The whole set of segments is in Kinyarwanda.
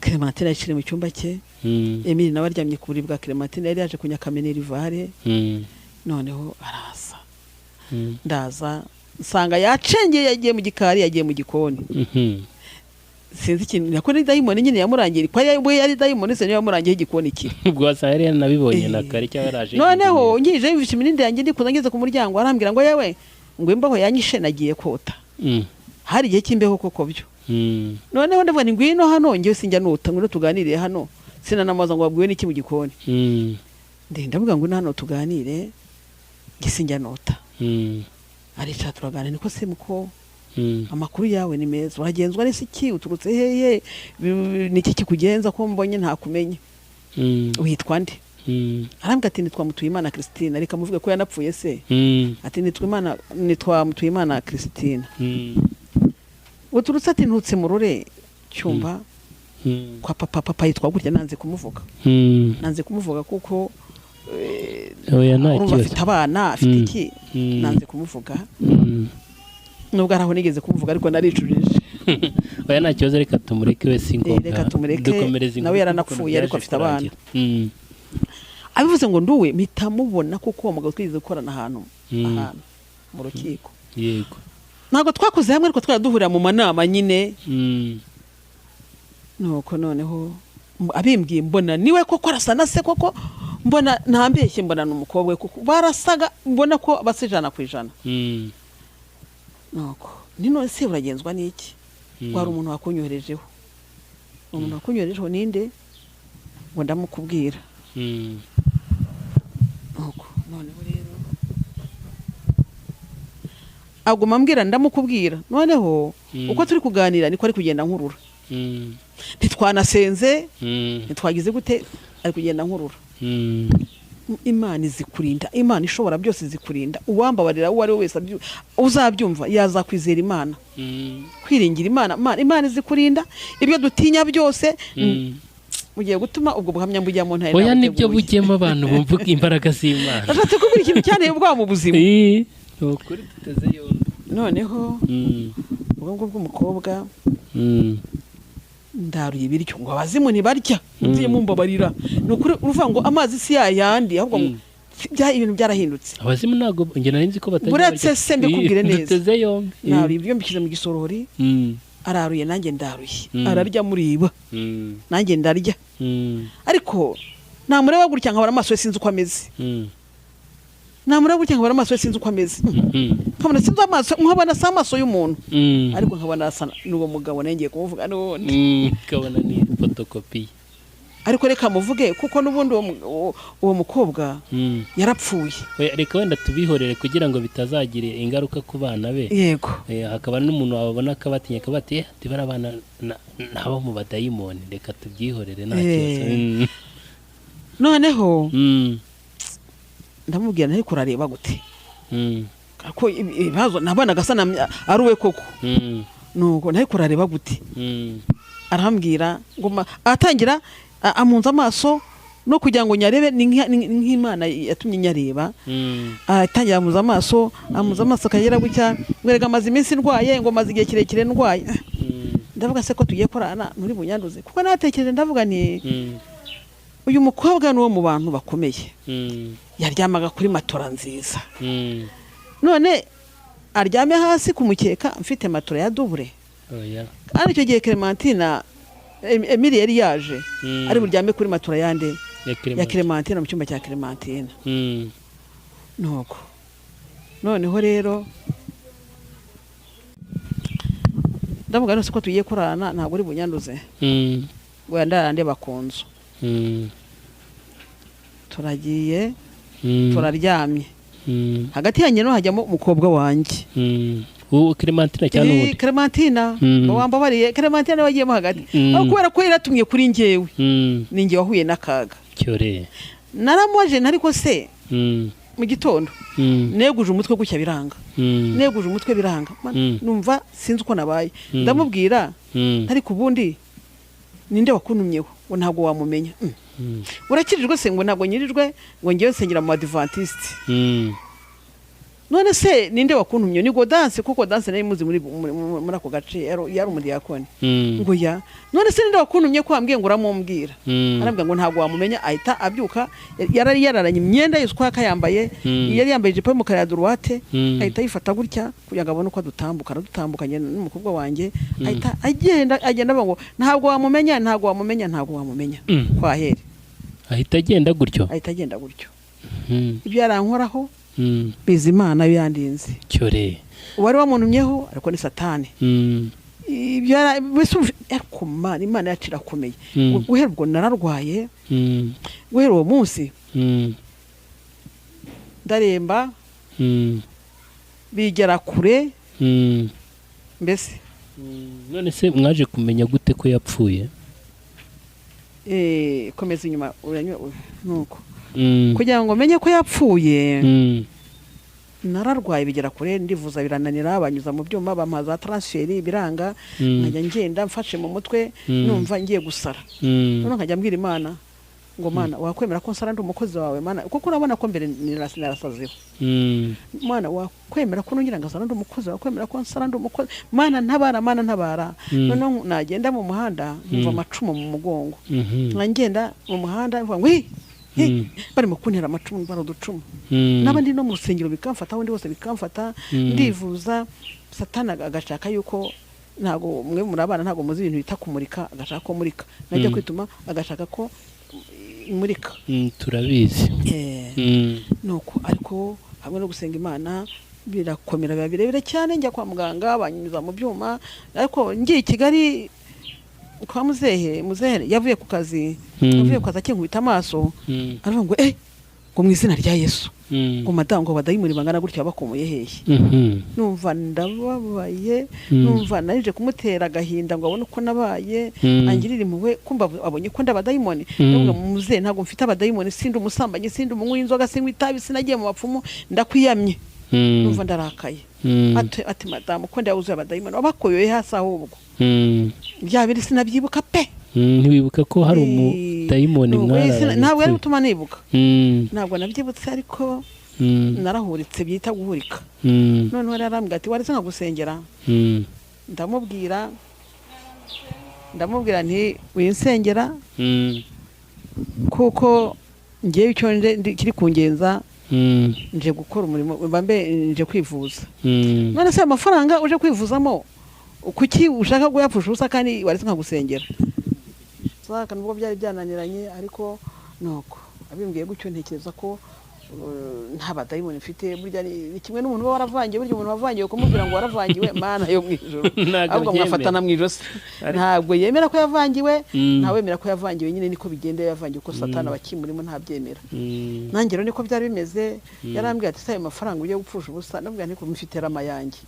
Clementine yashire mu cyumba cye Emile nawe aryamye ku buriri bwa Clementine yari yaje kunyakamenera ivare noneho araza ndaza nsanga yacengeye yagiye mu gikari yagiye mu gikoni sinzi ikintu nako ni dayimoni nyine yamurangira kwa yari dayimoni se yamurangiye igikoni ki ubwo wasanga yari nabibonye na kare cyangwa yaraje noneho ngije yumvise imininde yanjye ndi kuzangeze ku muryango arambwira ngo yewe ngo imbaho yanyishe nagiye kota hari igihe cy'imbeho koko byo noneho ndavuga ni ngwino hano ngiye sinjya nuta ngo tuganire hano sinanamaza ngo babwiwe n'iki mu gikoni ndavuga ngo hano tuganire gisinjya nota arica turagana niko se muko amakuru yawe ni meza uragenzwa n'iki uturutse heye niki kikugenza ko mbonye nta kumenye witwa nde arambwa ati nitwa Mutuyimana Christine ariko muvuge ko yanapfuye se ati nitwa Mutuyimana Christine uturutse ati ntutse mu rure cyumba kwa papa yitwa gutya nanze kumuvuga kuko afite abana afite iki nanze kumuvuga nubwo araho nigeze kumuvuga ariko naricurije oya nta kibazo reka tumureke we singombwa reka tumureke nawe yaranapfuye ariko afite abana abivuze ngo nduwe mitamubona kuko uwo mugabo twize gukorana ahantu mu rukiko yego ntago twakoze hamwe ariko twaraduhurira mu manama nyine nuko noneho abimbwiye mbona niwe koko arasana se koko mbona ntambeshye mbona n'umukobwa kuko barasaga mbona ko basijana ku ijana nuko nino se uragenzwa n'iki wari umuntu wakunyoherejeho ninde ngo ndamukubwira nuko noneho rero aguma mbwira ndamukubwira noneho uko turi kuganira niko ari kugenda nkurura ntitwanasenze ntitwagize gute ari kugenda nkurura Imana izikurinda Imana ishobora byose izikurinda uwambabarira uwo ari we wese uzabyumva yazakwizera Imana kwiringira Imana izikurinda ibyo dutinya byose mugiye gutuma ubwo buhamya mbujyamo ntari oya nibyo bugema abantu bumvuga imbaraga z'Imana nashatse kubwira ikintu cyane ubwa mu buzima ukuri tuteze yombi noneho ubwo bw'umukobwa ndaruye ibiryo ngo abazimu ntibarya ngiye mumbabarira nukuri uruvuga ngo amazi si yayandi ahubwo bya ibintu byarahindutse abazimu nago nge narinzi ko batajya buretse se mbikubwire neza tuteze yombi naruye ibyo mbikize mu gisorori araruye nanjye ndaruye ararya muriba nanjye ndarya ariko namureba gutya nkabara amaso ye sinzi uko ameze namureba gutya nkabara amaso ye sinzi uko ameze nkabona sinzi amaso nkabona sa amaso y'umuntu ariko nkabona asa n'uwo mugabo nengeye kumuvuga n'ubundi kabona ni photocopy ariko reka muvuge kuko n'ubundi uwo mukobwa yarapfuye reka wenda tubihorere kugira ngo bitazagira ingaruka ku bana be yego hakaba n'umuntu wabona akabatinya akabati tibara abana nabo mu badayimoni reka tubyihorere nta kibazo noneho ndamubwira ntari kurareba gute ko ibibazo nabana gasana aruwe koko nuko ntari kurareba gute arambwira ngo atangira amunza amaso no kugira ngo nyarebe nk'Imana yatumye nyareba atangira amunza amaso akagera gutya mwerega amazi iminsi ndwaye ngo mazi igihe kirekire ndwaye ndavuga se ko tugiye korana muri bunyanduze kuko natekereje ndavuga ni uyu mukobwa n'uwo mu bantu bakomeye yaryamaga kuri matora nziza none aryame hasi kumukeka mfite matora ya double kandi icyo gihe Clementine Emile yari yaje ari buryame kuri matora yande ya Clementine mu cyumba cya Clementine nuko noneho rero ndavuga no ko tugiye kurana ntabwo uri bunyanduze ngo yandarande bakonzo turagiye turaryamye hagati yanjye no hajyamo umukobwa wanjye Clementine cyane ubundi Clementine wambabariye Clementine wagiyemo hagati kubera ko yaratumye kuri njyewe ninjye wahuye n'akaga cyore naramoje nariko se mu gitondo neguje umutwe gucya biranga neguje umutwe biranga numva sinzi uko nabaye ndamubwira ariko ubundi ninde wakuntumyeho ngo ntabwo wamumenya urakirijwe se ngo ntabwo nyirijwe ngo ngiye nsengera mu Adventiste none se ninde wakuntumye ni Godanse kuko Danse nayo muzi muri ako gace yari umudiyakoni ngo ya none se ninde wakuntumye ko wambwiye ngo uramumbwira arambwira ngo ntabwo wamumenya ahita abyuka yari yararanye imyenda yose kwa yambaye yari yambaye ijipo y'umukara ya droite ahita yifata gutya kugira ngo abone uko dutambukanye n'umukobwa wanjye ahita agenda ngo ntabwo wamumenya kwa here ahita agenda gutyo ibyo yarankoraho Bizimana yandinze cyore wari wamuntumyeho ariko ni Satani ibyo ariko Imana yacira komeye guhera ubwo nararwaye guhera uwo munsi ndaremba bigera kure mbese none se mwaje kumenya gute ko yapfuye komeza inyuma nuko kugira ngo menye ko yapfuye nararwaye bigera kure ndivuza birananira banyuza mu byuma bamaza transfert biranga nkajya ngenda mfashe mu mutwe numva ngiye gusara none nkajya mbwira Imana ngo Mana wakwemera ko nsara ndi umukozi wawe Mana kuko urabona ko mbere narasazeho Mana wakwemera ko nongera ngasara ndi umukozi wakwemera ko nsara ndi umukozi Mana ntabara none nagenda mu muhanda numva amacumu mu mugongo nkagenda mu muhanda mvuga ngo barimo kuntera amacumu baruducumu n'abandi no mu rusengero bikamfata aho ndi hose bikamfata ndivuza Satana agashaka yuko ntago mwe muri abana ntago muzi ibintu bita kumurika agashaka ko murika najya kwituma agashaka ko murika turabizi nuko ariko hamwe no gusenga Imana birakomera birebire cyane njya kwa muganga banyuza mu byuma ariko ngiye i Kigali kwa muzehe yavuye ku kazi akinkubita amaso aravuga ngo ngo mu izina rya Yesu ngo madango badayimuri bangana gutya bakomoye hehe numva ndababaye numva narije kumutera agahinda ngo abone uko nabaye angirira impuhwe kumva abonye ko ndabadayimoni ndavuga mu muzehe ntago mfite abadayimoni sindi umusambanyi sindi umunywi inzoga sindi itabi sinagiye mu bapfumu ndakwiyamye numva ndarakaye ati madamu ko ndawuzuye abadayimoni wabakoyoye hasi ahubwo byabiri sinabyibuka pe ntiwibuka ko hari umudayimoni mwana ntabwo yari gutuma nibuka ntabwo nabyibutse ariko narahuritse byita guhurika noneho yarambwira ati waretse nkagusengera ndamubwira nti winsengera kuko ngiye icyo kiri kungenza nje gukora umurimo bambe nje kwivuza none se amafaranga uje kwivuzamo kuki ushaka kuyapfusha ubusa kandi waretse nkagusengera saka nubwo byari byananiranye ariko nuko abimbwiye gutyo ntekereza ko nta badayimoni mfite burya ni kimwe n'umuntu uba waravangiwe burya umuntu wavangiwe kumubwira ngo waravangiwe Mana yo mwijuru ahubwo mwafatana mwijosi ntabwo yemera ko yavangiwe ntawemera ko yavangiwe nyine niko bigenda yavangiwe ko Satana bakimurimo ntabyemera nanjye rero niko byari bimeze yarambwiye ati saye amafaranga ugiye gupfusha ubusa nabwira niko mfite rama yanjye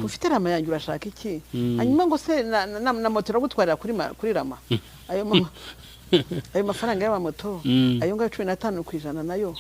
kufite rama yanjye urashaka iki hanyuma ngo se na moto iragutwarira kuri rama ayo mafaranga y'amamoto ayo ngayo 15% nayo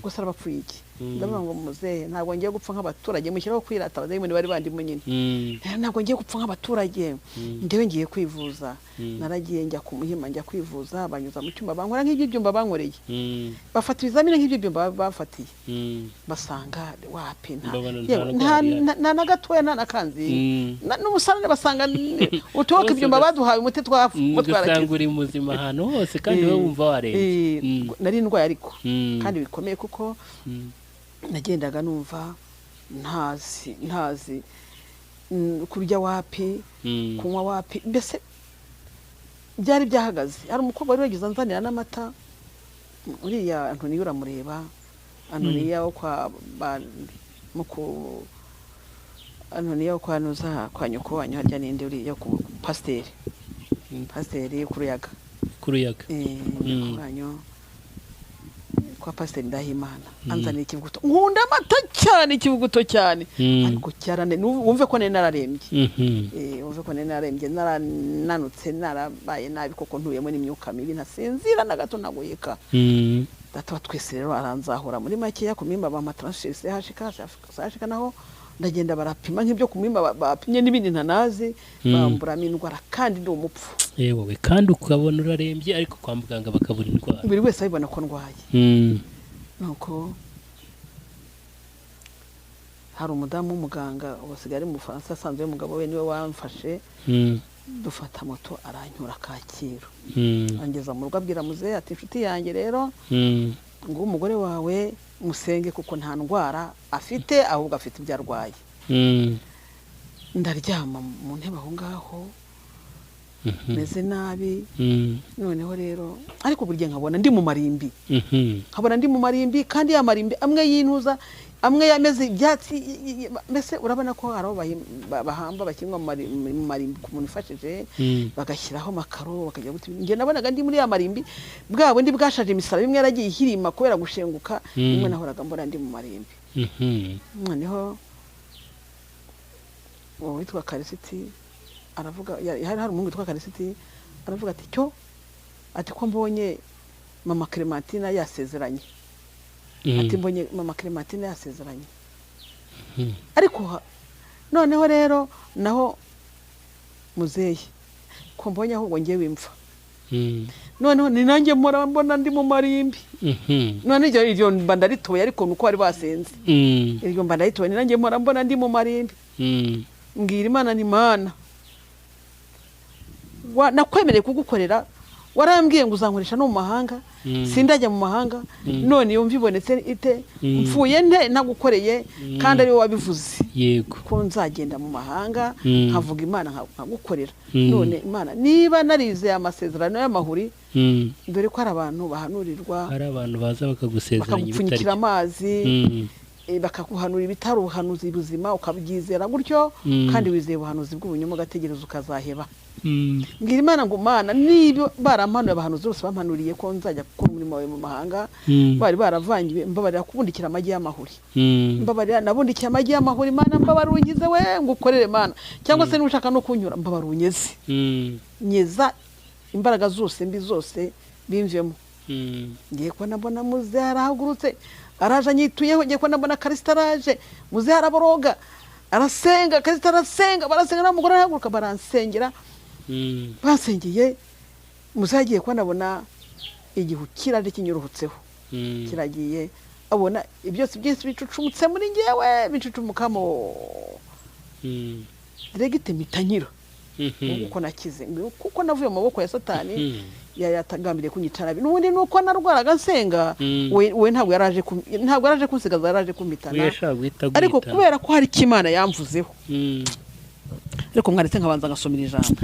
gusa arabapfuye iki ndavuga ngo muzehe ntabwo ngiye gupfa nk'abaturage mushyiraho kwirata abadayimoni bari bandimo nyine ntabwo ngiye gupfa nk'abaturage ndewe ngiye kwivuza naragiye njya ku Muhima njya kwivuza banyuza mu cyumba bankora nk'ibyumba bankoreye bafata ibizamini nk'ibyumba bafatiye basanga wapi nta na gatoya nta nakanzi n'umusarane basanga utoka ibyumba baduhaye umuti twarakize uri muzima ahantu hose kandi wowe wumva warembye nari ndwaye ariko kandi bikomeye kuko nagendaga numva ntazi kurya wapi kunywa wapi mbese byari byahagaze hari umukobwa wari wagize anzanira n'amata uriya Antoniya uramureba Antoniya wo kwa Antoniya wo kwa nuza kwa nyoko wanyu harya ninde uriya ku pasiteri kuruyaga wanyu kwa pasiteri Ndahimana anzanira ikivuguto nkunda amata cyane ikivuguto cyane ariko cyarane wumve ko nari nararembye wumve ko nari nararembye narananutse narabaye nabi koko ntuyemo n'imyuka mibi ntasinzira na gato nagoyeka data twese rero aranzahura muri make ya kumimba ba matransfert hashika naho ndagenda barapima nk'ibyo kumimba bapimye n'ibindi ntanazi bamburamo indwara kandi ndi umupfu wowe kandi ukabona urarembye ariko kwa muganga bakabura indwara buri wese abibona ko ndwaye nuko hari umudamu w'umuganga wasigaye ari mu Bufaransa asanzwe umugabo we niwe wamfashe dufata moto aranyura Kacyiru angeza mu rugo abwira muzehe ati inshuti yanjye rero ngo umugore wawe musenge kuko nta ndwara afite ahubwo afite ibyo arwaye ndaryama mu ntebe aho ngaho meze nabi noneho rero ariko burya nkabona ndi mu marimbi kandi ya marimbi amwe yintuza amwe yameze ibyatsi mbese urabona ko hari bahamba bakinwa mu marimbi ku muntu ufashije bagashyiraho makaro bakajya guti nge nabonaga ndi muri ya marimbi bwabo ndi bwashaje imisara bimwe yaragiye ihirima kubera gushenguka nimwe nahoraga mbona ndi mu marimbi noneho witwa Karisiti aravuga hari umuntu witwa Karisiti aravuga ati cyo ati ko mbonye mama Clementine yasezeranye ati mbonye mama Clementine yasezeranye ariko noneho rero naho muzehe ko mbonye ahubwo ngiye wimfa noneho ni nanjye mbona ndi mu marimbi none iryo mbanda ritoye ariko nuko bari basenze iryo mbanda ritoye ni nanjye mbona ndi mu marimbi mbwira Imana ni Mana nakwemereye kugukorera warambwiye ngo uzankoresha no mu mahanga sindajya mu mahanga none yumva ibonetse ite mfuye nte nagukoreye kandi ari wowe wabivuze yego ko nzagenda mu mahanga nkavuga Imana nkagukorera none Imana niba narizeye amasezerano y'amahuri dore ko hari abantu bahanurirwa hari abantu baza bakagusezeranya bakagupfunyikira amazi bakakuhanura ibitari ubuhanuzi buzima ukabyizera gutyo kandi wizeye ubuhanuzi bw'ubunyoma ugategereza ukazaheba mbwira Imana ngo Mana niba barampanuye abahanuzi bose bampanuriye ko nzajya gukora umurimo wawe mu mahanga bari baravangiwe mbabarira kubundikira amagi y'amahuri mbabarira nabundikiye amagi y'amahuri Imana mbabarira ungize we ngukorere Mana cyangwa se nushaka no kunyura mbabarira unyeze nyeza imbaraga zose mbi zose bimvemo ngiye ko nabona muzehe arahagurutse araje anyituyeho ngiye ko nabona Karisita araje muzehe araboroga arasenga Karisita arasenga barasenga n'umugore arahaguruka baransengera basengeye muzehe agiye ko nabona igihu kirari kinyuruhutseho kiragiye abona ibyose byose bicucumutse muri ngewe bicucumukamo diregite mitanyira kuko nakize kuko navuye mu maboko ya Satani yatagambiriye kunyicara n'ubundi nuko narwaraga nsenga we ntabwo yaraje kunsigaza yaraje kumitana ariko kubera ko hari Imana yamvuzeho ariko mwaretse nkabanza ngasomera ijambo